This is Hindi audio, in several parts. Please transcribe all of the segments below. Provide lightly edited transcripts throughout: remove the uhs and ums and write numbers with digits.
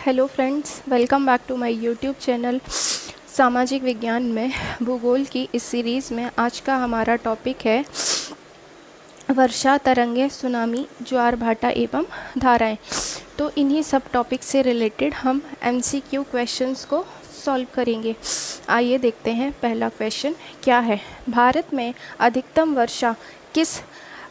Hello friends, welcome back to my YouTube channel. सामाजिक विज्ञान में भूगोल की इस सीरीज़ में आज का हमारा टॉपिक है वर्षा, तरंगें, सुनामी, ज्वार भाटा एवं धाराएं। तो इन्हीं सब टॉपिक से रिलेटेड हम एमसीक्यू क्वेश्चंस को सॉल्व करेंगे। आइए देखते हैं पहला क्वेश्चन क्या है। भारत में अधिकतम वर्षा किस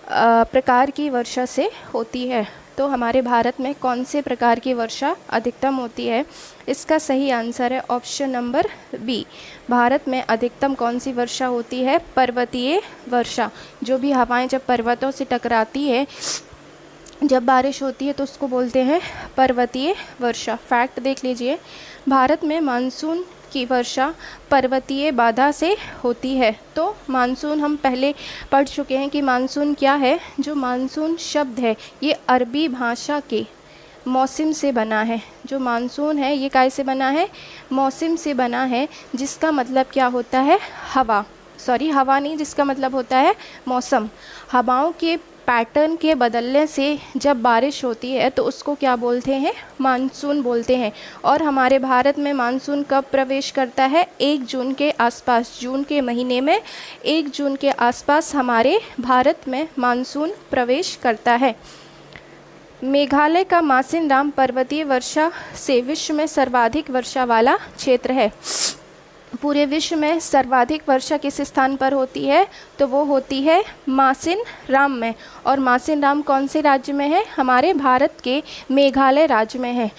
प्रकार की वर्षा से होती है? तो हमारे भारत में कौन से प्रकार की वर्षा अधिकतम होती है? इसका सही आंसर है ऑप्शन नंबर बी। भारत में अधिकतम कौन सी वर्षा होती है? पर्वतीय वर्षा। जो भी हवाएं जब पर्वतों से टकराती है, जब बारिश होती है तो उसको बोलते हैं पर्वतीय वर्षा। फैक्ट देख लीजिए, भारत में मानसून की वर्षा पर्वतीय बाधा से होती है। तो मानसून हम पहले पढ़ चुके हैं कि मानसून क्या है। जो मानसून शब्द है ये अरबी भाषा के मौसम से बना है। जो मानसून है ये काय से बना है? मौसम से बना है, जिसका मतलब क्या होता है? हवा नहीं, जिसका मतलब होता है मौसम। हवाओं के पैटर्न के बदलने से जब बारिश होती है तो उसको क्या बोलते हैं? मानसून बोलते हैं। और हमारे भारत में मानसून कब प्रवेश करता है? 1 जून के आसपास। जून के महीने में 1 जून के आसपास हमारे भारत में मानसून प्रवेश करता है। मेघालय का मासिनराम पर्वतीय वर्षा से विश्व में सर्वाधिक वर्षा वाला क्षेत्र है। पूरे विश्व में सर्वाधिक वर्षा किस स्थान पर होती है? तो वो होती है मासिनराम में। और मासिनराम कौन से राज्य में है? हमारे भारत के मेघालय राज्य में है।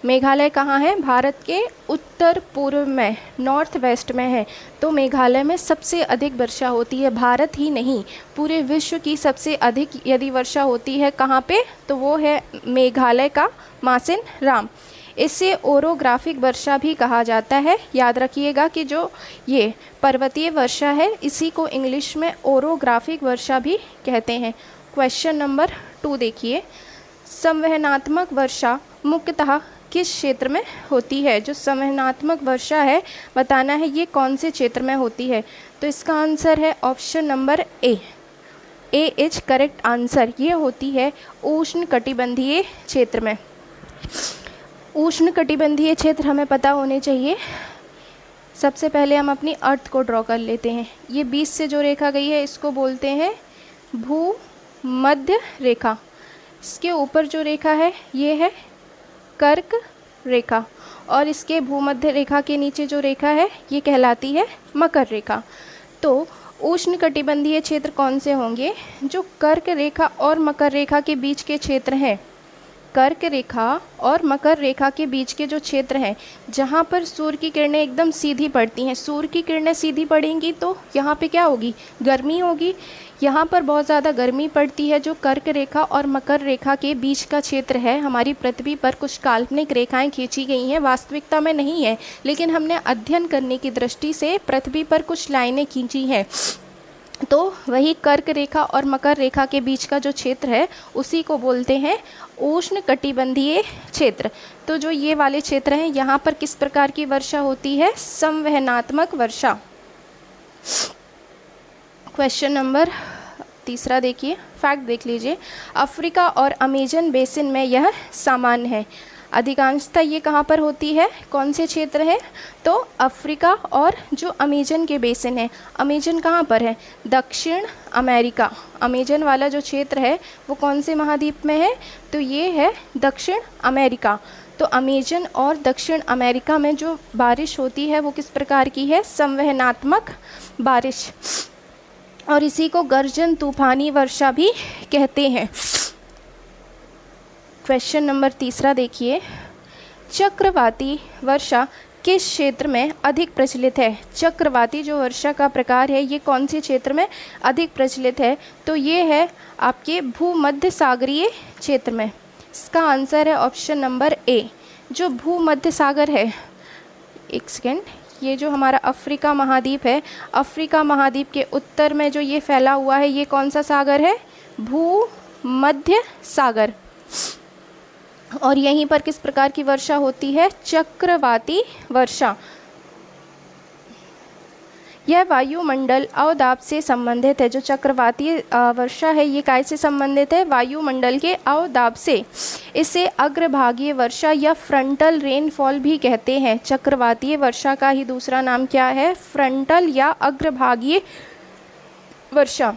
मेघालय कहाँ है? भारत के उत्तर पूर्व में, नॉर्थ वेस्ट में है। तो मेघालय में सबसे अधिक वर्षा होती है। भारत ही नहीं, पूरे विश्व की सबसे अधिक यदि वर्षा होती है कहाँ पे? तो वो है मेघालय का मासिनराम। इसे ओरोग्राफिक वर्षा भी कहा जाता है। याद रखिएगा कि जो ये पर्वतीय वर्षा है इसी को इंग्लिश में ओरोग्राफिक वर्षा भी कहते हैं। क्वेश्चन नंबर 2 देखिए, संवहनात्मक वर्षा मुख्यतः किस क्षेत्र में होती है? जो संवहनात्मक वर्षा है बताना है ये कौन से क्षेत्र में होती है। तो इसका आंसर है option number A is correct answer. ये होती है उष्णकटिबंधीय क्षेत्र में। उष्णकटिबंधीय क्षेत्र हमें पता होने चाहिए। सबसे पहले हम अपनी अर्थ को ड्रॉ कर लेते हैं। ये 20 से जो रेखा गई है इसको बोलते हैं भूमध्य रेखा। इसके ऊपर जो रेखा है ये है कर्क रेखा, और इसके भूमध्य रेखा के नीचे जो रेखा है ये कहलाती है मकर रेखा। तो उष्णकटिबंधीय क्षेत्र कौन से होंगे? जो कर्क रेखा और मकर रेखा के बीच के क्षेत्र हैं। कर्क रेखा और मकर रेखा के बीच के जो क्षेत्र हैं, जहाँ पर सूर्य की किरणें एकदम सीधी पड़ती हैं। सूर्य की किरणें सीधी पड़ेंगी तो यहाँ पे क्या होगी? गर्मी होगी। यहाँ पर बहुत ज़्यादा गर्मी पड़ती है। जो कर्क रेखा और मकर रेखा के बीच का क्षेत्र है, हमारी पृथ्वी पर कुछ काल्पनिक रेखाएं खींची गई हैं, वास्तविकता में नहीं है, लेकिन हमने अध्ययन करने की दृष्टि से पृथ्वी पर कुछ लाइनें खींची हैं। तो वही कर्क रेखा और मकर रेखा के बीच का जो क्षेत्र है उसी को बोलते हैं उष्णकटिबंधीय क्षेत्र। तो जो ये वाले क्षेत्र हैं यहाँ पर किस प्रकार की वर्षा होती है? संवहनात्मक वर्षा। क्वेश्चन नंबर 3 देखिए, फैक्ट देख लीजिए। अफ्रीका और अमेजन बेसिन में यह सामान्य है। अधिकांशतः ये कहाँ पर होती है? कौन से क्षेत्र है? तो अफ्रीका और जो अमेजन के बेसिन है। अमेजन कहाँ पर है? दक्षिण अमेरिका। अमेजन वाला जो क्षेत्र है वो कौन से महाद्वीप में है? तो ये है दक्षिण अमेरिका। तो अमेजन और दक्षिण अमेरिका में जो बारिश होती है वो किस प्रकार की है? संवहनात्मक बारिश। और इसी को गर्जन तूफानी वर्षा भी कहते हैं। क्वेश्चन नंबर 3 देखिए, चक्रवाती वर्षा किस क्षेत्र में अधिक प्रचलित है? चक्रवाती जो वर्षा का प्रकार है ये कौन से क्षेत्र में अधिक प्रचलित है? तो ये है आपके भूमध्य सागरीय क्षेत्र में। इसका आंसर है ऑप्शन नंबर ए। जो भूमध्य सागर है, एक सेकेंड, ये जो हमारा अफ्रीका महाद्वीप है, अफ्रीका महाद्वीप के उत्तर में जो ये फैला हुआ है ये कौन सा सागर है? भूमध्य सागर। और यहीं पर किस प्रकार की वर्षा होती है? चक्रवाती वर्षा। यह वायुमंडल अवदाब से संबंधित है। जो चक्रवातीय वर्षा है ये कैसे संबंधित है? वायुमंडल के अवदाब से। इसे अग्रभागीय वर्षा या फ्रंटल रेनफॉल भी कहते हैं। चक्रवातीय वर्षा का ही दूसरा नाम क्या है? फ्रंटल या अग्रभागीय वर्षा।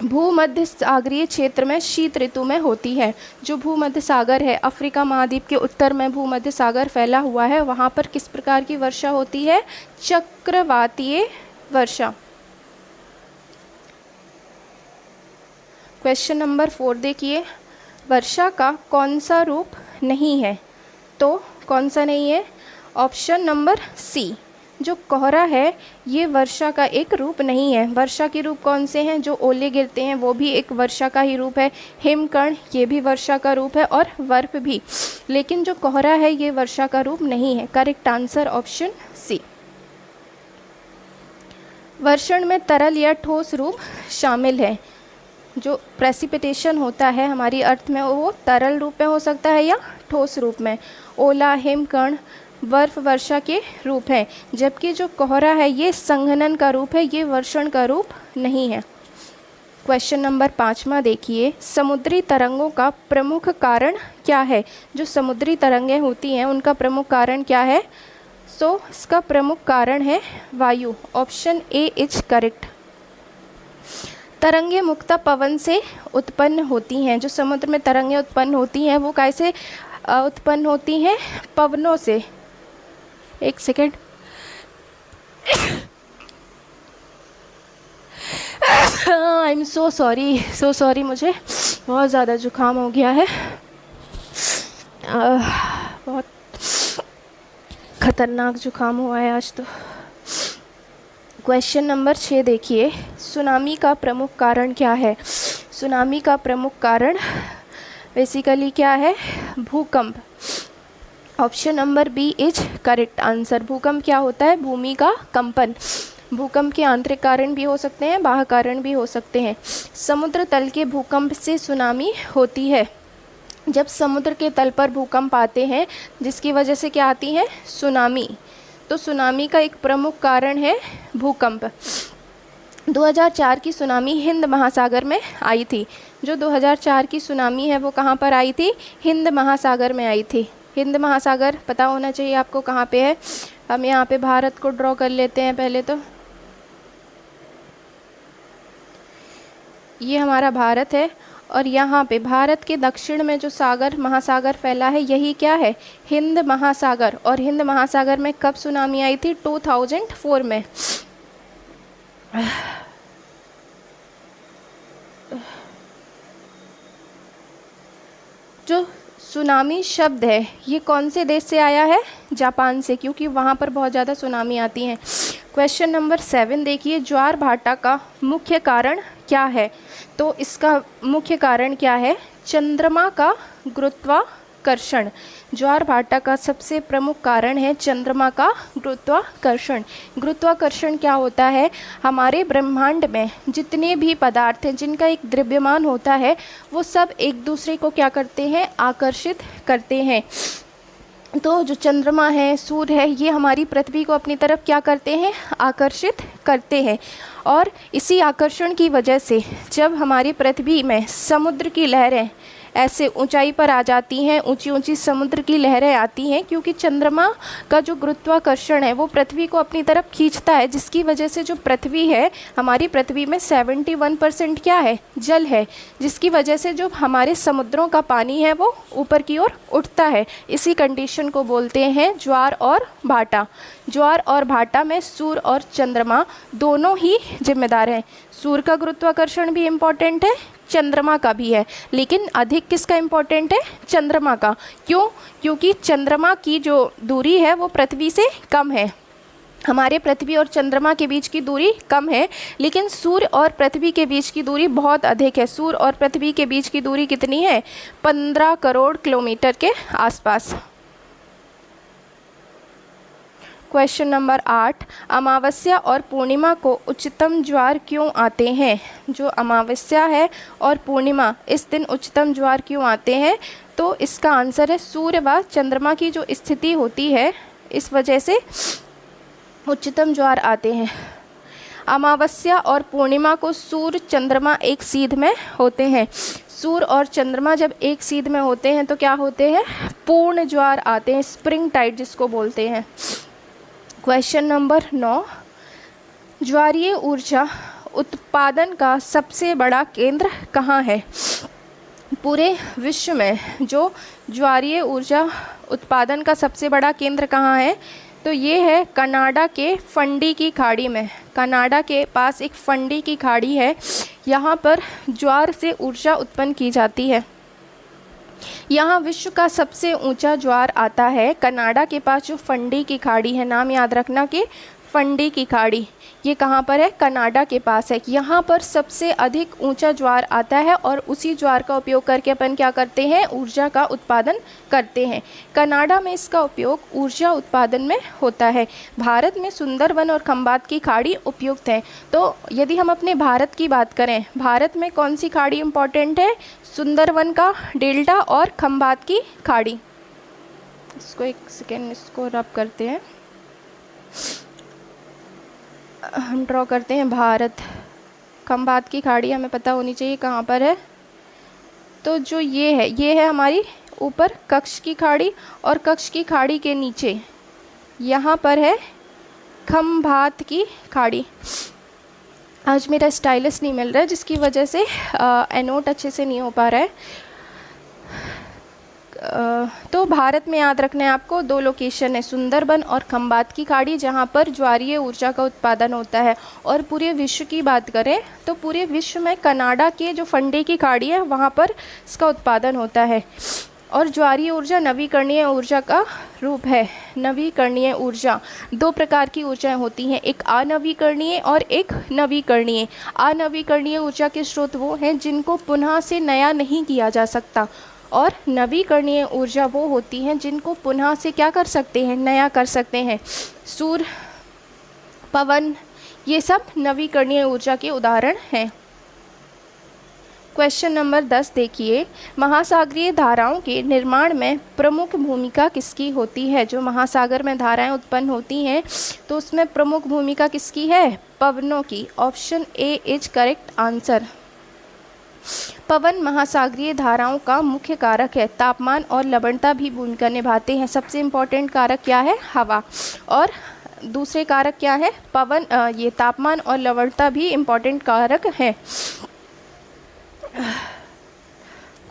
भूमध्य सागरीय क्षेत्र में शीत ऋतु में होती है। जो भूमध्य सागर है, अफ्रीका महाद्वीप के उत्तर में भूमध्य सागर फैला हुआ है, वहाँ पर किस प्रकार की वर्षा होती है? चक्रवातीय वर्षा। क्वेश्चन नंबर 4 देखिए, वर्षा का कौन सा रूप नहीं है? तो कौन सा नहीं है? ऑप्शन नंबर सी, जो कोहरा है ये वर्षा का एक रूप नहीं है। वर्षा के रूप कौन से हैं? जो ओले गिरते हैं वो भी एक वर्षा का ही रूप है। हिमकण ये भी वर्षा का रूप है, और बर्फ भी। लेकिन जो कोहरा है ये वर्षा का रूप नहीं है। Correct answer option C. वर्षण में तरल या ठोस रूप शामिल है। जो प्रेसिपिटेशन होता है हमारी अर्थ में वो तरल रूप में हो सकता है या ठोस रूप में। ओला, हिमकण, बर्फ वर्षा के रूप है, जबकि जो कोहरा है ये संघनन का रूप है, ये वर्षण का रूप नहीं है। क्वेश्चन नंबर 5वां देखिए, समुद्री तरंगों का प्रमुख कारण क्या है? जो समुद्री तरंगें होती हैं उनका प्रमुख कारण क्या है? सो इसका प्रमुख कारण है वायु। Option A is correct. तरंगें मुक्तः पवन से उत्पन्न होती हैं। जो समुद्र में तरंगें उत्पन्न होती हैं वो कैसे उत्पन्न होती हैं? पवनों से। एक second. I am so sorry, मुझे बहुत ज़्यादा जुकाम हो गया है। बहुत खतरनाक जुकाम हुआ है आज तो। क्वेश्चन नंबर 6 देखिए, सुनामी का प्रमुख कारण क्या है? सुनामी का प्रमुख कारण बेसिकली क्या है? भूकंप। Option number B is correct answer. भूकंप क्या होता है? भूमि का कंपन। भूकंप के आंतरिक कारण भी हो सकते हैं, बाह्य कारण भी हो सकते हैं। समुद्र तल के भूकंप से सुनामी होती है। जब समुद्र के तल पर भूकंप आते हैं जिसकी वजह से क्या आती है? सुनामी। तो सुनामी का एक प्रमुख कारण है भूकंप। 2004 की सुनामी हिंद महासागर में आई थी। जो 2004 की सुनामी है वो कहाँ पर आई थी? हिंद महासागर में आई थी। हिंद महासागर पता होना चाहिए आपको कहाँ पे है। हम यहाँ पे भारत को ड्रॉ कर लेते हैं पहले तो। ये हमारा भारत है, और यहाँ पे भारत के दक्षिण में जो सागर महासागर फैला है यही क्या है? हिंद महासागर। और हिंद महासागर में कब सुनामी आई थी? 2004 में। जो सुनामी शब्द है ये कौन से देश से आया है? जापान से, क्योंकि वहाँ पर बहुत ज़्यादा सुनामी आती हैं। क्वेश्चन नंबर 7 देखिए, ज्वार भाटा का मुख्य कारण क्या है? तो इसका मुख्य कारण क्या है? चंद्रमा का गुरुत्वाकर्षण। ज्वार भाटा का सबसे प्रमुख कारण है चंद्रमा का गुरुत्वाकर्षण। गुरुत्वाकर्षण क्या होता है? हमारे ब्रह्मांड में जितने भी पदार्थ हैं जिनका एक द्रव्यमान होता है वो सब एक दूसरे को क्या करते हैं? आकर्षित करते हैं। तो जो चंद्रमा है, सूर्य है, ये हमारी पृथ्वी को अपनी तरफ क्या करते हैं? आकर्षित करते हैं। और इसी आकर्षण की वजह से जब हमारी पृथ्वी में समुद्र की लहरें ऐसे ऊंचाई पर आ जाती हैं, ऊंची ऊंची समुद्र की लहरें आती हैं, क्योंकि चंद्रमा का जो गुरुत्वाकर्षण है वो पृथ्वी को अपनी तरफ खींचता है, जिसकी वजह से जो पृथ्वी है, हमारी पृथ्वी में 71% क्या है? जल है, जिसकी वजह से जो हमारे समुद्रों का पानी है वो ऊपर की ओर उठता है। इसी कंडीशन को बोलते हैं ज्वार और भाटा। ज्वार और भाटा में सूर्य और चंद्रमा दोनों ही जिम्मेदार हैं। सूर्य का गुरुत्वाकर्षण भी इम्पॉर्टेंट है, चंद्रमा का भी है, लेकिन अधिक किसका इम्पोर्टेंट है? चंद्रमा का। क्यों? क्योंकि चंद्रमा की जो दूरी है वो पृथ्वी से कम है। हमारे पृथ्वी और चंद्रमा के बीच की दूरी कम है, लेकिन सूर्य और पृथ्वी के बीच की दूरी बहुत अधिक है। सूर्य और पृथ्वी के बीच की दूरी कितनी है? 15 करोड़ किलोमीटर के आसपास। क्वेश्चन नंबर 8, अमावस्या और पूर्णिमा को उच्चतम ज्वार क्यों आते हैं? जो अमावस्या है और पूर्णिमा, इस दिन उच्चतम ज्वार क्यों आते हैं? तो इसका आंसर है सूर्य व चंद्रमा की जो स्थिति होती है इस वजह से उच्चतम ज्वार आते हैं। अमावस्या और पूर्णिमा को सूर्य चंद्रमा एक सीध में होते हैं। सूर्य और चंद्रमा जब एक सीध में होते हैं तो क्या होते हैं? पूर्ण ज्वार आते हैं, स्प्रिंग टाइड जिसको बोलते हैं। क्वेश्चन नंबर 9, ज्वारीय ऊर्जा उत्पादन का सबसे बड़ा केंद्र कहाँ है? पूरे विश्व में जो ज्वारीय ऊर्जा उत्पादन का सबसे बड़ा केंद्र कहाँ है? तो ये है कनाडा के फंडी की खाड़ी में। कनाडा के पास एक फंडी की खाड़ी है, यहाँ पर ज्वार से ऊर्जा उत्पन्न की जाती है। यहाँ विश्व का सबसे ऊंचा ज्वार आता है कनाडा के पास जो फंडी की खाड़ी है। नाम याद रखना कि फंडी की खाड़ी ये कहाँ पर है? कनाडा के पास है। यहाँ पर सबसे अधिक ऊंचा ज्वार आता है और उसी ज्वार का उपयोग करके अपन क्या करते हैं? ऊर्जा का उत्पादन करते हैं। कनाडा में इसका उपयोग ऊर्जा उत्पादन में होता है। भारत में सुंदरवन और खंबात की खाड़ी उपयुक्त है। तो यदि हम अपने भारत की बात करें, भारत में कौन सी खाड़ी इम्पॉर्टेंट है? सुंदरवन का डेल्टा और खंबात की खाड़ी। इसको एक सेकेंड इसको रब करते हैं, हम ड्रॉ करते हैं भारत। खंबात की खाड़ी हमें पता होनी चाहिए कहाँ पर है। तो जो ये है हमारी ऊपर कच्छ की खाड़ी, और कच्छ की खाड़ी के नीचे यहाँ पर है खंबात की खाड़ी। आज मेरा स्टाइलस नहीं मिल रहा है जिसकी वजह से एनोट अच्छे से नहीं हो पा रहा है। तो भारत में याद रखना है आपको, 2 लोकेशन है, सुंदरबन और खंबात की खाड़ी, जहाँ पर ज्वारीय ऊर्जा का उत्पादन होता है। और पूरे विश्व की बात करें तो पूरे विश्व में कनाडा के जो फंडी की खाड़ी है वहाँ पर इसका उत्पादन होता है। और ज्वारीय ऊर्जा नवीकरणीय ऊर्जा का रूप है। नवीकरणीय ऊर्जा 2 प्रकार की ऊर्जाएं होती हैं, एक अनवीकरणीय और एक नवीकरणीय। अनवीकरणीय ऊर्जा के स्रोत वो हैं जिनको पुनः से नया नहीं किया जा सकता, और नवीकरणीय ऊर्जा वो होती हैं जिनको पुनः से क्या कर सकते हैं? नया कर सकते हैं। सूर्य, पवन, ये सब नवीकरणीय ऊर्जा के उदाहरण हैं। क्वेश्चन नंबर 10 देखिए, महासागरीय धाराओं के निर्माण में प्रमुख भूमिका किसकी होती है? जो महासागर में धाराएं उत्पन्न होती हैं तो उसमें प्रमुख भूमिका किसकी है? पवनों की। Option A is correct answer. पवन महासागरीय धाराओं का मुख्य कारक है। तापमान और लवणता भी भूमिका निभाते हैं। सबसे इम्पोर्टेंट कारक क्या है? हवा। और दूसरे कारक क्या है? पवन, ये तापमान और लवणता भी इम्पोर्टेंट कारक हैं।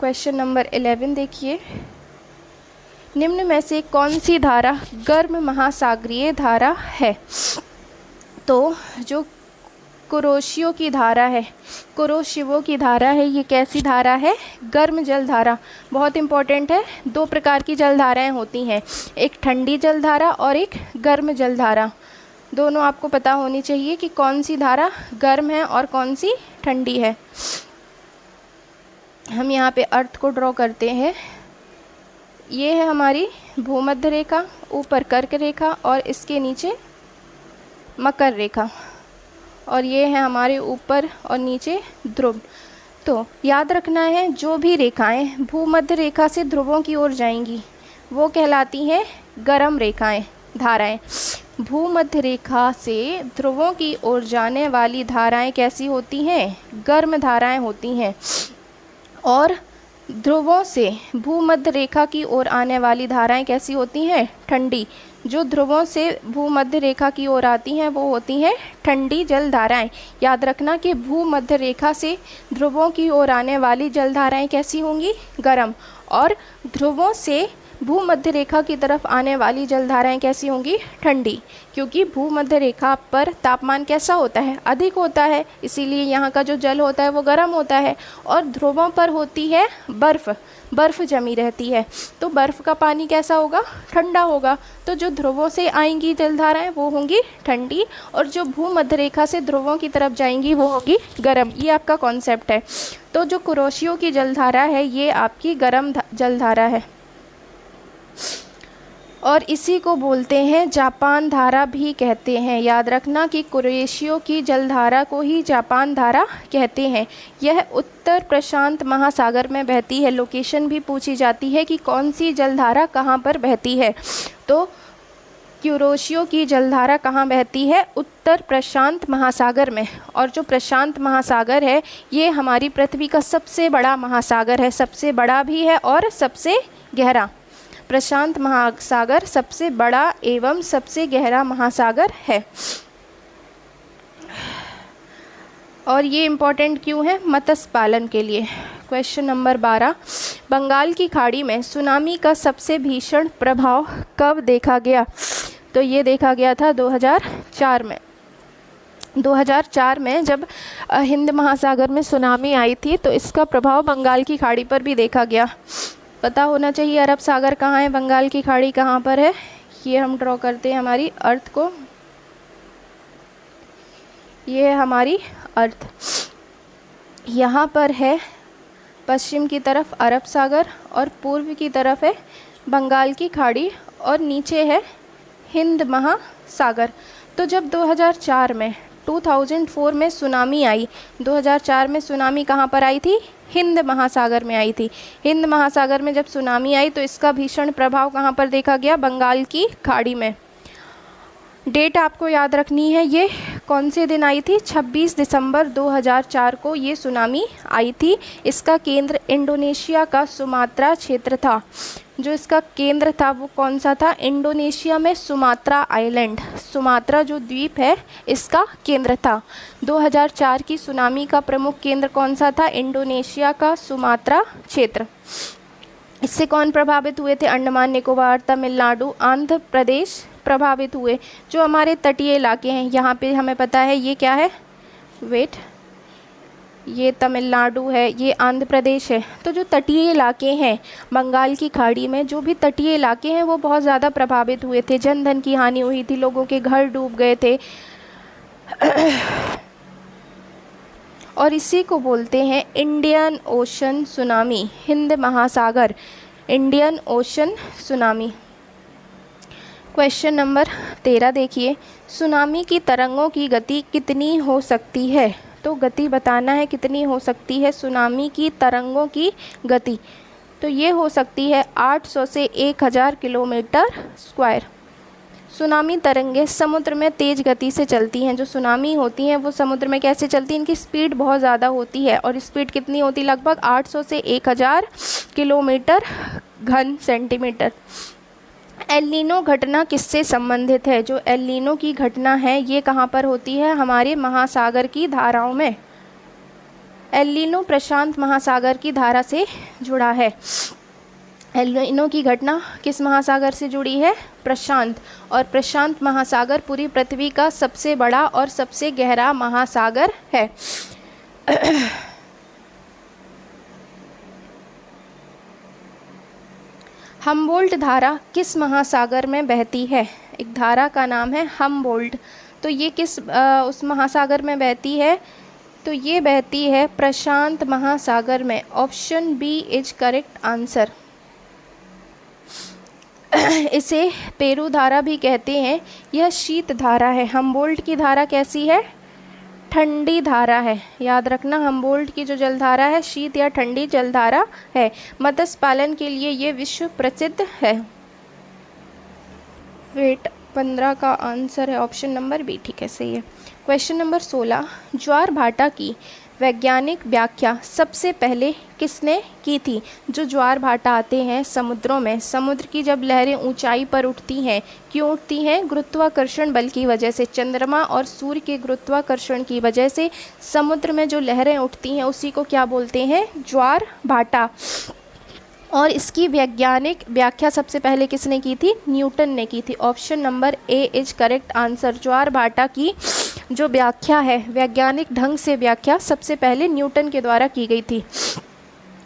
क्वेश्चन नंबर 11 देखिए, निम्न में से कौन सी धारा गर्म महासागरीय धारा है? तो जो कुरोशियो की धारा है, कुरोशिवो की धारा है, ये कैसी धारा है? गर्म जल धारा। बहुत इंपॉर्टेंट है। 2 प्रकार की जल धाराएँ होती हैं, एक ठंडी जल धारा और एक गर्म जल धारा। दोनों आपको पता होनी चाहिए कि कौन सी धारा गर्म है और कौन सी ठंडी है। हम यहाँ पे अर्थ को ड्रॉ करते हैं। ये है हमारी भूमध्य रेखा, ऊपर कर्क रेखा और इसके नीचे मकर रेखा, और ये है हमारे ऊपर और नीचे ध्रुव। तो याद रखना है, जो भी रेखाएं भूमध्य रेखा से ध्रुवों की ओर जाएंगी वो कहलाती हैं गर्म रेखाएं, धाराएं। भूमध्य रेखा से ध्रुवों की ओर जाने वाली धाराएं कैसी होती हैं? गर्म धाराएं होती हैं। और ध्रुवों से भूमध्य रेखा की ओर आने वाली धाराएं कैसी होती हैं? ठंडी। जो ध्रुवों से भूमध्य रेखा की ओर आती हैं वो होती हैं ठंडी जल धाराएँ। याद रखना कि भूमध्य रेखा से ध्रुवों की ओर आने वाली जल धाराएँ कैसी होंगी? गर्म। और ध्रुवों से भूमध्य रेखा की तरफ आने वाली जल धाराएँ कैसी होंगी? ठंडी। क्योंकि भूमध्य रेखा पर तापमान कैसा होता है? अधिक होता है, इसीलिए यहाँ का जो जल होता है वो गर्म होता है। और ध्रुवों पर होती है बर्फ़ जमी रहती है, तो बर्फ़ का पानी कैसा होगा? ठंडा होगा। तो जो ध्रुवों से आएंगी जलधाराएं वो होंगी ठंडी, और जो भूमध्य रेखा से ध्रुवों की तरफ जाएंगी वो होगी गर्म। ये आपका कॉन्सेप्ट है। तो जो कुरोशियो की जलधारा है ये आपकी गर्म जलधारा है, और इसी को बोलते हैं जापान धारा भी कहते हैं। याद रखना कि कुरोशियो की जलधारा को ही जापान धारा कहते हैं। यह उत्तर प्रशांत महासागर में बहती है। लोकेशन भी पूछी जाती है कि कौन सी जलधारा कहाँ पर बहती है। तो क्यूरोशियो की जलधारा कहाँ बहती है? उत्तर प्रशांत महासागर में। और जो प्रशांत महासागर है ये हमारी पृथ्वी का सबसे बड़ा महासागर है, सबसे बड़ा भी है और सबसे गहरा। प्रशांत महासागर सबसे बड़ा एवं सबसे गहरा महासागर है। और ये इम्पोर्टेंट क्यों है? मत्स्य पालन के लिए। क्वेश्चन नंबर 12, बंगाल की खाड़ी में सुनामी का सबसे भीषण प्रभाव कब देखा गया? तो ये देखा गया था 2004 में। 2004 में जब हिंद महासागर में सुनामी आई थी तो इसका प्रभाव बंगाल की खाड़ी पर भी देखा गया। पता होना चाहिए अरब सागर कहाँ है, बंगाल की खाड़ी कहाँ पर है। ये हम ड्रॉ करते हैं हमारी अर्थ को, ये है हमारी अर्थ। यहाँ पर है पश्चिम की तरफ अरब सागर और पूर्व की तरफ है बंगाल की खाड़ी और नीचे है हिंद महासागर। तो जब 2004 में 2004 में सुनामी आई, 2004 में सुनामी कहाँ पर आई थी? हिंद महासागर में आई थी। हिंद महासागर में जब सुनामी आई तो इसका भीषण प्रभाव कहाँ पर देखा गया? बंगाल की खाड़ी में। डेट आपको याद रखनी है, ये कौन से दिन आई थी? 26 दिसंबर 2004 को ये सुनामी आई थी। इसका केंद्र इंडोनेशिया का सुमात्रा क्षेत्र था। जो इसका केंद्र था वो कौन सा था? इंडोनेशिया में सुमात्रा आइलैंड, सुमात्रा जो द्वीप है इसका केंद्र था। 2004 की सुनामी का प्रमुख केंद्र कौन सा था? इंडोनेशिया का सुमात्रा क्षेत्र। इससे कौन प्रभावित हुए थे? अंडमान निकोबार, तमिलनाडु, आंध्र प्रदेश प्रभावित हुए। जो हमारे तटीय इलाके हैं, यहाँ पे हमें पता है ये क्या है, वेट, ये तमिलनाडु है, ये आंध्र प्रदेश है। तो जो तटीय इलाके हैं बंगाल की खाड़ी में, जो भी तटीय इलाके हैं वो बहुत ज़्यादा प्रभावित हुए थे। जन धन की हानि हुई थी, लोगों के घर डूब गए थे। और इसी को बोलते हैं इंडियन ओशन सुनामी, हिंद महासागर, Indian ocean tsunami. Question number 13 देखिए, सुनामी की तरंगों की गति कितनी हो सकती है? तो गति बताना है कितनी हो सकती है सुनामी की तरंगों की गति। तो ये हो सकती है 800 से 1000 किलोमीटर स्क्वायर। सुनामी तरंगें समुद्र में तेज़ गति से चलती हैं। जो सुनामी होती हैं वो समुद्र में कैसे चलती हैं? इनकी स्पीड बहुत ज़्यादा होती है। और स्पीड कितनी होती है? लगभग 800 से 1000 किलोमीटर घन सेंटीमीटर। एल नीनो घटना किससे संबंधित है? जो एल नीनो की घटना है ये कहाँ पर होती है? हमारे महासागर की धाराओं में। एल नीनो प्रशांत महासागर की धारा से जुड़ा है। एल नीनो की घटना किस महासागर से जुड़ी है? प्रशांत। और प्रशांत महासागर पूरी पृथ्वी का सबसे बड़ा और सबसे गहरा महासागर है। हम्बोल्ट धारा किस महासागर में बहती है? एक धारा का नाम है हम्बोल्ट। तो ये किस उस महासागर में बहती है? तो ये बहती है प्रशांत महासागर में। Option B is correct answer. इसे पेरू धारा भी कहते हैं। यह शीत धारा है। हम्बोल्ट की धारा कैसी है? ठंडी धारा है। याद रखना, हम्बोल्ट की जो जलधारा है शीत या ठंडी जलधारा है। मत्स्य पालन के लिए ये विश्व प्रसिद्ध है। वेट 15 का आंसर है ऑप्शन नंबर बी। ठीक है, सही है। क्वेश्चन नंबर 16, ज्वार भाटा की वैज्ञानिक व्याख्या सबसे पहले किसने की थी? जो ज्वार भाटा आते हैं समुद्रों में, समुद्र की जब लहरें ऊंचाई पर उठती हैं, क्यों उठती हैं? गुरुत्वाकर्षण बल की वजह से। चंद्रमा और सूर्य के गुरुत्वाकर्षण की वजह से समुद्र में जो लहरें उठती हैं उसी को क्या बोलते हैं? ज्वार भाटा। और इसकी वैज्ञानिक व्याख्या सबसे पहले किसने की थी? न्यूटन ने की थी। Option number A is correct answer. ज्वार भाटा की जो व्याख्या है, वैज्ञानिक ढंग से व्याख्या सबसे पहले न्यूटन के द्वारा की गई थी।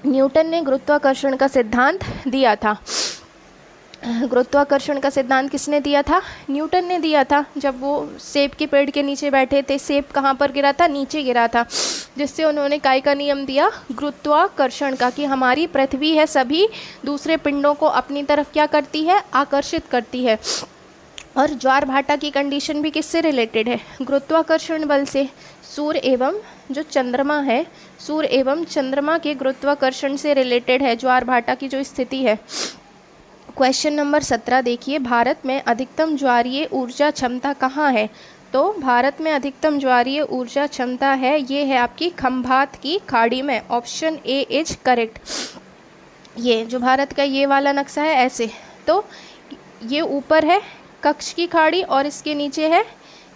न्यूटन ने गुरुत्वाकर्षण का सिद्धांत दिया था। गुरुत्वाकर्षण का सिद्धांत किसने दिया था? न्यूटन ने दिया था। जब वो सेब के पेड़ के नीचे बैठे थे, सेब कहाँ पर गिरा था? नीचे गिरा था, जिससे उन्होंने काय का नियम दिया? गुरुत्वाकर्षण का, कि हमारी पृथ्वी है सभी दूसरे पिंडों को अपनी तरफ क्या करती है? आकर्षित करती है। और ज्वार भाटा की कंडीशन भी किससे रिलेटेड है? गुरुत्वाकर्षण बल से। सूर्य एवं जो चंद्रमा है, सूर्य एवं चंद्रमा के गुरुत्वाकर्षण से रिलेटेड है ज्वार भाटा की जो स्थिति है। क्वेश्चन नंबर 17 देखिए, भारत में अधिकतम ज्वारीय ऊर्जा क्षमता कहाँ है? तो भारत में अधिकतम ज्वारीय ऊर्जा क्षमता है, ये है आपकी खंभात की खाड़ी में। Option A is correct. ये जो भारत का ये वाला नक्शा है ऐसे, तो ये ऊपर है कच्छ की खाड़ी और इसके नीचे है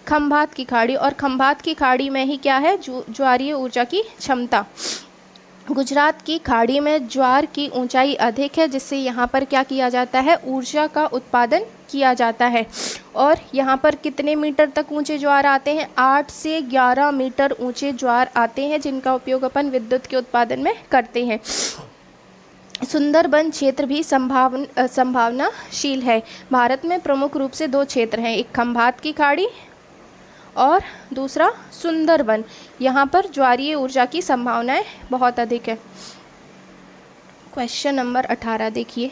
खंभात की खाड़ी, और खंभात की खाड़ी में ही क्या है, ज्वारीय ऊर्जा की क्षमता। गुजरात की खाड़ी में ज्वार की ऊंचाई अधिक है, जिससे यहाँ पर क्या किया जाता है, ऊर्जा का उत्पादन किया जाता है। और यहाँ पर कितने मीटर तक ऊंचे ज्वार आते हैं? 8 से 11 मीटर ऊंचे ज्वार आते हैं, जिनका उपयोग अपन विद्युत के उत्पादन में करते हैं। सुंदरबन क्षेत्र भी संभावनाशील है। भारत में प्रमुख रूप से 2 क्षेत्र हैं, एक खंभात की खाड़ी और दूसरा सुंदरबन। यहाँ पर ज्वारीय ऊर्जा की संभावनाएं बहुत अधिक है। क्वेश्चन नंबर 18 देखिए,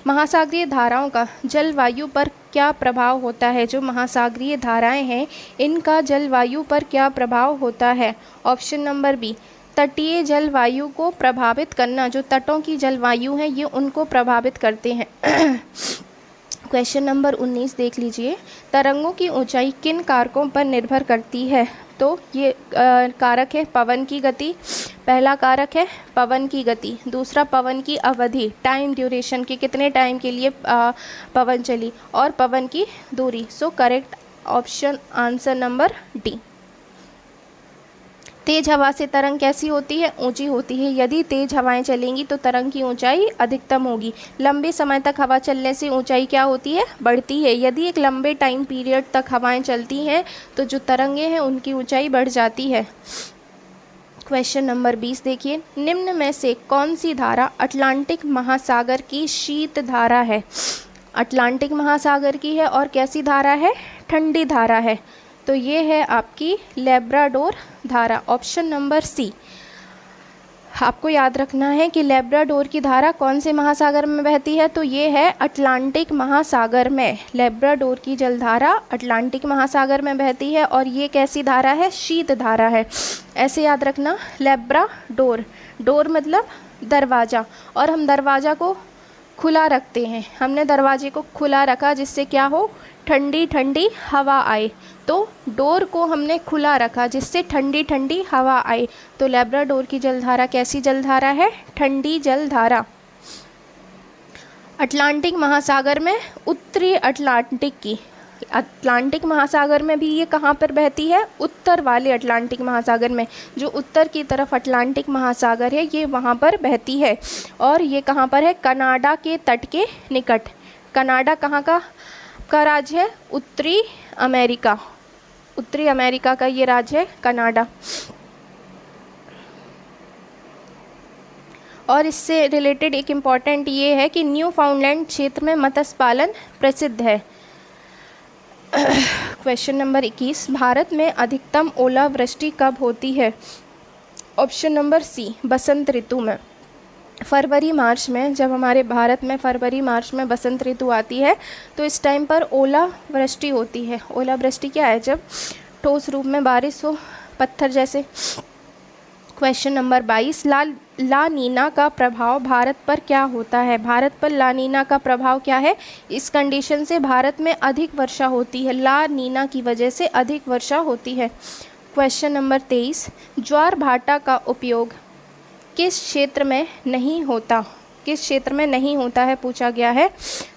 महासागरीय धाराओं का जलवायु पर क्या प्रभाव होता है? जो महासागरीय धाराएं हैं, इनका जलवायु पर क्या प्रभाव होता है? ऑप्शन नंबर बी, तटीय जलवायु को प्रभावित करना। जो तटों की जलवायु है ये उनको प्रभावित करते हैं। क्वेश्चन नंबर 19 देख लीजिए, तरंगों की ऊंचाई किन कारकों पर निर्भर करती है? तो ये कारक है पवन की गति, पहला कारक है पवन की गति, दूसरा पवन की अवधि, टाइम ड्यूरेशन के कितने टाइम के लिए पवन चली, और पवन की दूरी। So correct option answer number D. तेज हवा से तरंग कैसी होती है? ऊंची होती है। यदि तेज हवाएं चलेंगी तो तरंग की ऊंचाई अधिकतम होगी। लंबे समय तक हवा चलने से ऊंचाई क्या होती है? बढ़ती है। यदि एक लंबे टाइम पीरियड तक हवाएं चलती हैं तो जो तरंगें हैं उनकी ऊंचाई बढ़ जाती है। क्वेश्चन नंबर 20 देखिए, निम्न में से कौन सी धारा अटलांटिक महासागर की शीत धारा है? अटलांटिक महासागर की है और कैसी धारा है? ठंडी धारा है। तो ये है आपकी लैब्राडोर धारा। Option number C. आपको याद रखना है कि लैब्राडोर की धारा कौन से महासागर में बहती है? तो ये है अटलांटिक महासागर में। लैब्राडोर की जलधारा अटलांटिक महासागर में बहती है और ये कैसी धारा है? शीत धारा है। ऐसे याद रखना, लैब्राडोर, डोर मतलब दरवाज़ा, और हम दरवाज़ा को खुला रखते हैं। हमने दरवाजे को खुला रखा जिससे क्या हो? ठंडी ठंडी हवा आए। तो डोर को हमने खुला रखा जिससे ठंडी ठंडी हवा आए। तो लैब्राडोर की जलधारा कैसी जलधारा है? ठंडी जलधारा। अटलांटिक महासागर में उत्तरी अटलांटिक महासागर में भी ये कहाँ पर बहती है? उत्तर वाले अटलांटिक महासागर में। जो उत्तर की तरफ अटलांटिक महासागर है ये वहाँ पर बहती है। और ये कहाँ पर है? कनाडा के तट के निकट। कनाडा कहाँ का राज्य है? उत्तरी अमेरिका। उत्तरी अमेरिका का ये राज्य है कनाडा। और इससे रिलेटेड एक इम्पॉर्टेंट ये है कि न्यू फाउंडलैंड क्षेत्र में मत्स्य पालन प्रसिद्ध है। क्वेश्चन नंबर 21, भारत में अधिकतम ओलावृष्टि कब होती है? ऑप्शन नंबर सी, बसंत ऋतु में। फरवरी मार्च में, जब हमारे भारत में फरवरी मार्च में बसंत ऋतु आती है तो इस टाइम पर ओलावृष्टि होती है। ओलावृष्टि क्या है? जब ठोस रूप में बारिश हो, पत्थर जैसे। क्वेश्चन नंबर 22, ला नीना का प्रभाव भारत पर क्या होता है? भारत पर ला नीना का प्रभाव क्या है? इस कंडीशन से भारत में अधिक वर्षा होती है। ला नीना की वजह से अधिक वर्षा होती है। क्वेश्चन नंबर 23, ज्वार भाटा का उपयोग किस क्षेत्र में नहीं होता? किस क्षेत्र में नहीं होता है पूछा गया है।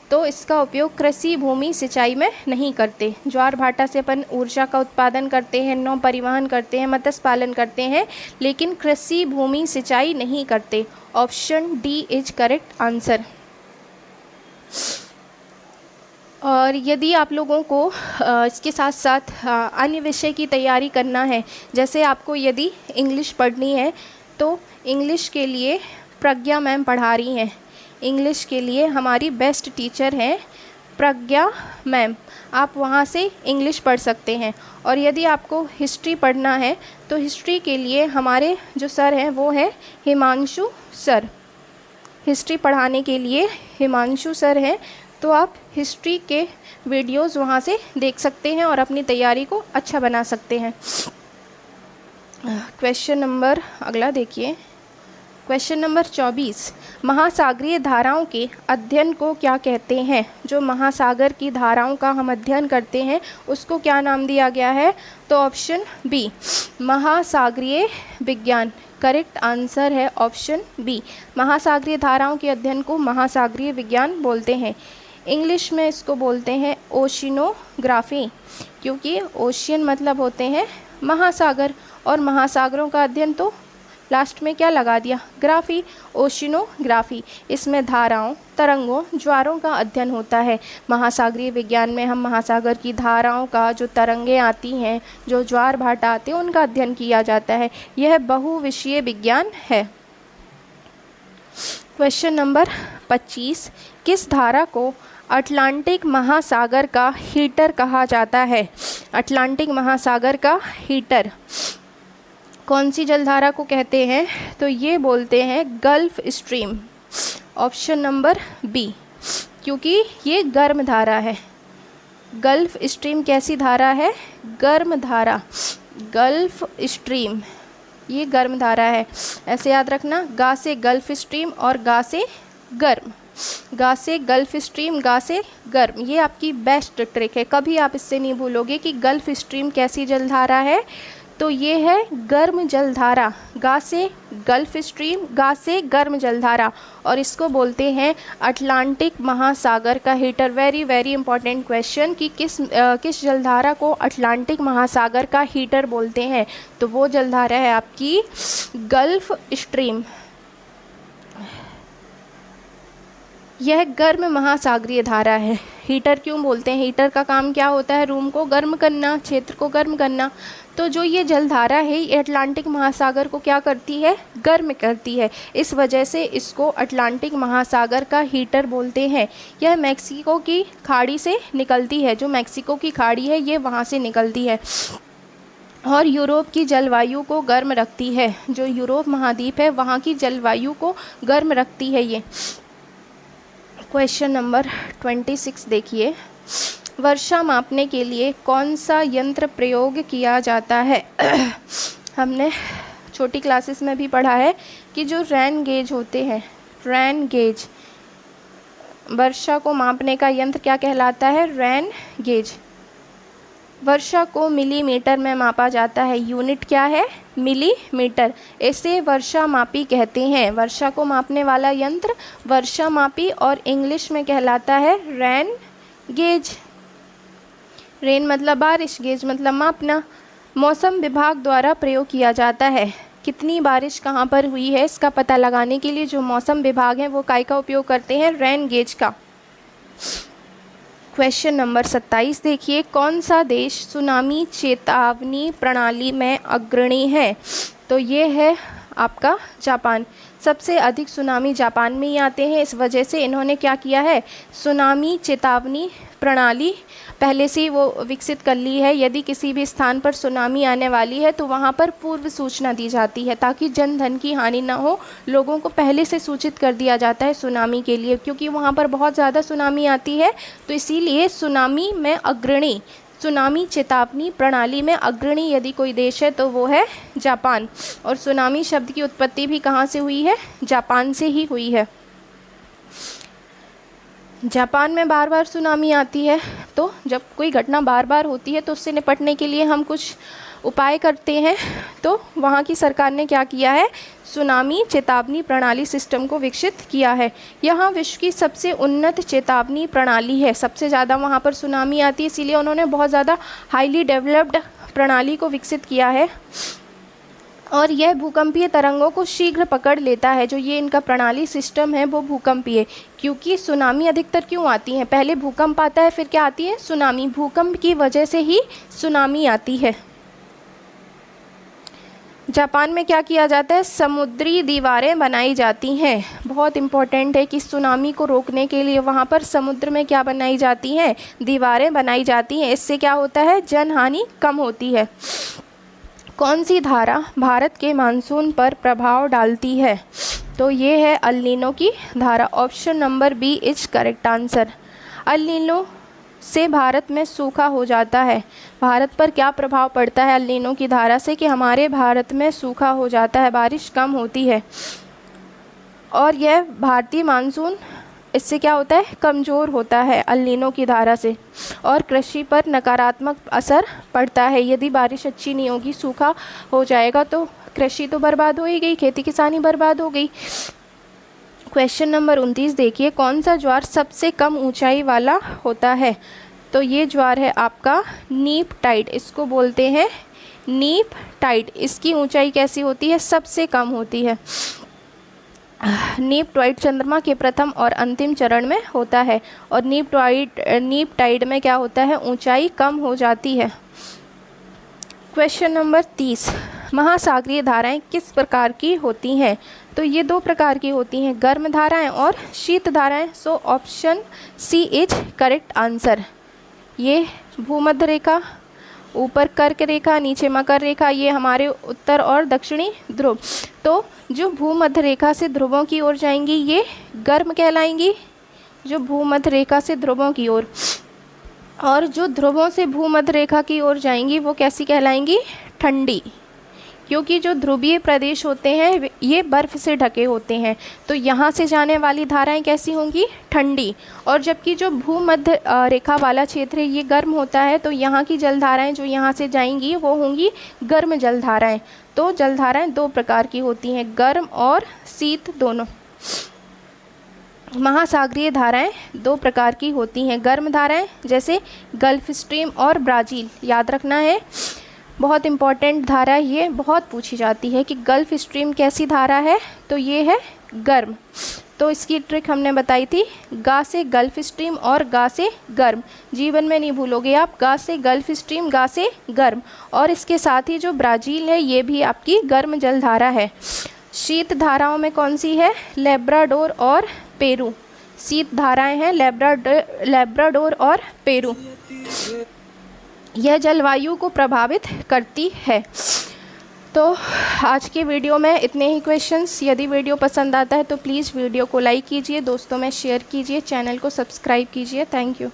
तो इसका उपयोग कृषि भूमि सिंचाई में नहीं करते। ज्वार भाटा से अपन ऊर्जा का उत्पादन करते हैं, नौ परिवहन करते हैं, मत्स्य पालन करते हैं, लेकिन कृषि भूमि सिंचाई नहीं करते। Option D is correct answer. और यदि आप लोगों को इसके साथ साथ अन्य विषय की तैयारी करना है, जैसे आपको यदि इंग्लिश पढ़नी है तो इंग्लिश के लिए प्रज्ञा मैम पढ़ा रही हैं। इंग्लिश के लिए हमारी बेस्ट टीचर हैं प्रज्ञा मैम, आप वहाँ से इंग्लिश पढ़ सकते हैं। और यदि आपको हिस्ट्री पढ़ना है तो हिस्ट्री के लिए हमारे जो सर हैं वो हैं हिमांशु सर। हिस्ट्री पढ़ाने के लिए हिमांशु सर हैं, तो आप हिस्ट्री के वीडियोस वहाँ से देख सकते हैं और अपनी तैयारी को अच्छा बना सकते हैं। क्वेश्चन नंबर अगला देखिए, क्वेश्चन नंबर 24, महासागरीय धाराओं के अध्ययन को क्या कहते हैं? जो महासागर की धाराओं का हम अध्ययन करते हैं उसको क्या नाम दिया गया है? तो ऑप्शन बी, महासागरीय विज्ञान। करेक्ट आंसर है ऑप्शन बी, महासागरीय धाराओं के अध्ययन को महासागरीय विज्ञान बोलते हैं। इंग्लिश में इसको बोलते हैं ओशिनोग्राफी, क्योंकि ओशियन मतलब होते हैं महासागर, और महासागरों का अध्ययन तो लास्ट में क्या लगा दिया? Graphy, oceanography. इसमें धाराओं, तरंगों, ज्वारों का अध्ययन होता है। महासागरीय विज्ञान में हम महासागर की धाराओं का, जो तरंगें आती हैं, जो ज्वार भाटा आते हैं, उनका अध्ययन किया जाता है। यह बहुविषयीय विज्ञान है। क्वेश्चन नंबर 25, किस धारा को अटलांटिक महासागर का हीटर कहा जाता है? अटलांटिक महासागर का हीटर कौन सी जलधारा को कहते हैं? तो ये बोलते हैं gulf stream. Option number B, क्योंकि ये गर्म धारा है। गल्फ स्ट्रीम कैसी धारा है? गर्म धारा। गल्फ स्ट्रीम ये गर्म धारा है, ऐसे याद रखना। गा से गल्फ स्ट्रीम और गा से गर्म। गा से गल्फ स्ट्रीम, गा से गर्म। ये आपकी बेस्ट ट्रिक है, कभी आप इससे नहीं भूलोगे कि गल्फ स्ट्रीम कैसी जलधारा है। तो ये है गर्म जलधारा। गा से गल्फ स्ट्रीम, गा से गर्म जलधारा, और इसको बोलते हैं अटलांटिक महासागर का heater. Very very important question कि किस जलधारा को अटलांटिक महासागर का हीटर बोलते हैं? तो वो जलधारा है आपकी गल्फ स्ट्रीम। यह गर्म महासागरीय धारा है। हीटर क्यों बोलते हैं? हीटर का काम क्या होता है? रूम को गर्म करना, क्षेत्र को गर्म करना। तो जो ये जलधारा है ये अटलांटिक महासागर को क्या करती है? गर्म करती है। इस वजह से इसको अटलांटिक महासागर का हीटर बोलते हैं। यह मैक्सिको की खाड़ी से निकलती है। जो मैक्सिको की खाड़ी है ये वहाँ से निकलती है और यूरोप की जलवायु को गर्म रखती है। जो यूरोप महाद्वीप है वहाँ की जलवायु को गर्म रखती है ये। क्वेश्चन नंबर 26 देखिए, वर्षा मापने के लिए कौन सा यंत्र प्रयोग किया जाता है? हमने छोटी क्लासेस में भी पढ़ा है कि जो रेन गेज होते हैं, रेन गेज, वर्षा को मापने का यंत्र क्या कहलाता है? Rain gauge. वर्षा को मिलीमीटर में मापा जाता है। यूनिट क्या है? मिलीमीटर। इसे वर्षा मापी कहते हैं। वर्षा को मापने वाला यंत्र वर्षा मापी और इंग्लिश में कहलाता है रेन गेज। रेन मतलब बारिश, गेज मतलब मापना। मौसम विभाग द्वारा प्रयोग किया जाता है। कितनी बारिश कहाँ पर हुई है इसका पता लगाने के लिए जो मौसम विभाग है वो काय का उपयोग करते हैं? रेन गेज का। क्वेश्चन नंबर 27 देखिए, कौन सा देश सुनामी चेतावनी प्रणाली में अग्रणी है? तो ये है आपका जापान। सबसे अधिक सुनामी जापान में ही आते हैं। इस वजह से इन्होंने क्या किया है? सुनामी चेतावनी प्रणाली पहले से ही वो विकसित कर ली है। यदि किसी भी स्थान पर सुनामी आने वाली है तो वहाँ पर पूर्व सूचना दी जाती है ताकि जन धन की हानि ना हो। लोगों को पहले से सूचित कर दिया जाता है सुनामी के लिए, क्योंकि वहाँ पर बहुत ज़्यादा सुनामी आती है। तो इसीलिए सुनामी में अग्रणी, सुनामी चेतावनी प्रणाली में अग्रणी यदि कोई देश है तो वो है जापान। और सुनामी शब्द की उत्पत्ति भी कहाँ से हुई है? जापान से ही हुई है। जापान में बार बार सुनामी आती है, तो जब कोई घटना बार बार होती है तो उससे निपटने के लिए हम कुछ उपाय करते हैं। तो वहाँ की सरकार ने क्या किया है? सुनामी चेतावनी प्रणाली सिस्टम को विकसित किया है। यहाँ विश्व की सबसे उन्नत चेतावनी प्रणाली है। सबसे ज़्यादा वहाँ पर सुनामी आती है, इसीलिए उन्होंने बहुत ज़्यादा हाईली डेवलप्ड प्रणाली को विकसित किया है। और यह भूकंपीय तरंगों को शीघ्र पकड़ लेता है। जो ये इनका प्रणाली सिस्टम है वो भूकंपीय, क्योंकि सुनामी अधिकतर क्यों आती है? पहले भूकंप आता है, फिर क्या आती है? सुनामी। भूकंप की वजह से ही सुनामी आती है। जापान में क्या किया जाता है? समुद्री दीवारें बनाई जाती हैं। बहुत इम्पोर्टेंट है कि सुनामी को रोकने के लिए वहाँ पर समुद्र में क्या बनाई जाती हैं? दीवारें बनाई जाती हैं। इससे क्या होता है? जनहानि कम होती है। कौन सी धारा भारत के मानसून पर प्रभाव डालती है? तो ये है अल नीनो की धारा। Option number B is correct answer. El Nino से भारत में सूखा हो जाता है। भारत पर क्या प्रभाव पड़ता है अल नीनो की धारा से? कि हमारे भारत में सूखा हो जाता है, बारिश कम होती है। और यह भारतीय मानसून इससे क्या होता है, कमज़ोर होता है अल नीनो की धारा से, और कृषि पर नकारात्मक असर पड़ता है। यदि बारिश अच्छी नहीं होगी, सूखा हो जाएगा तो कृषि तो बर्बाद हो ही गई, खेती किसानी बर्बाद हो गई। क्वेश्चन नंबर 29 देखिए, कौन सा ज्वार सबसे कम ऊंचाई वाला होता है? तो ये ज्वार है आपका नीप टाइड, इसको बोलते हैं नीप टाइड। इसकी ऊंचाई कैसी होती है? सबसे कम होती है। नीप टाइड चंद्रमा के प्रथम और अंतिम चरण में होता है, और नीप टाइड में क्या होता है, ऊंचाई कम हो जाती है। क्वेश्चन नंबर 30, महासागरीय धाराएं किस प्रकार की होती हैं? तो ये दो प्रकार की होती हैं, गर्म धाराएं और शीत धाराएं। So option C is correct answer. ये भूमध्य रेखा, ऊपर कर्क रेखा, नीचे मकर रेखा, ये हमारे उत्तर और दक्षिणी ध्रुव। तो जो भूमध्य रेखा से ध्रुवों की ओर जाएंगी ये गर्म कहलाएंगी, जो भूमध्य रेखा से ध्रुवों की ओर, और जो ध्रुवों से भूमध्य रेखा की ओर जाएंगी वो कैसी कहलाएंगी? ठंडी, क्योंकि जो ध्रुवीय प्रदेश होते हैं ये बर्फ़ से ढके होते हैं, तो यहाँ से जाने वाली धाराएं कैसी होंगी? ठंडी। और जबकि जो भूमध्य रेखा वाला क्षेत्र है ये गर्म होता है, तो यहाँ की जलधाराएं जो यहाँ से जाएंगी वो होंगी गर्म जलधाराएं। तो जलधाराएं दो प्रकार की होती हैं, गर्म और शीत दोनों। महासागरीय धाराएं दो प्रकार की होती हैं, गर्म धाराएं जैसे गल्फ स्ट्रीम और ब्राज़ील, याद रखना है, बहुत इम्पॉर्टेंट धारा ये, बहुत पूछी जाती है कि गल्फ स्ट्रीम कैसी धारा है? तो ये है गर्म। तो इसकी ट्रिक हमने बताई थी, गा से गल्फ स्ट्रीम और गा से गर्म, जीवन में नहीं भूलोगे आप, गा से गल्फ स्ट्रीम, गा से गर्म। और इसके साथ ही जो ब्राज़ील है ये भी आपकी गर्म जलधारा है। शीत धाराओं में कौन सी है? लेब्राडोर और पेरू, शीत धाराएं हैं लेब्राडोर और पेरू। यह जलवायु को प्रभावित करती है। तो आज के वीडियो में इतने ही क्वेश्चंस। यदि वीडियो पसंद आता है तो प्लीज़ वीडियो को लाइक कीजिए, दोस्तों में शेयर कीजिए, चैनल को सब्सक्राइब कीजिए। Thank you.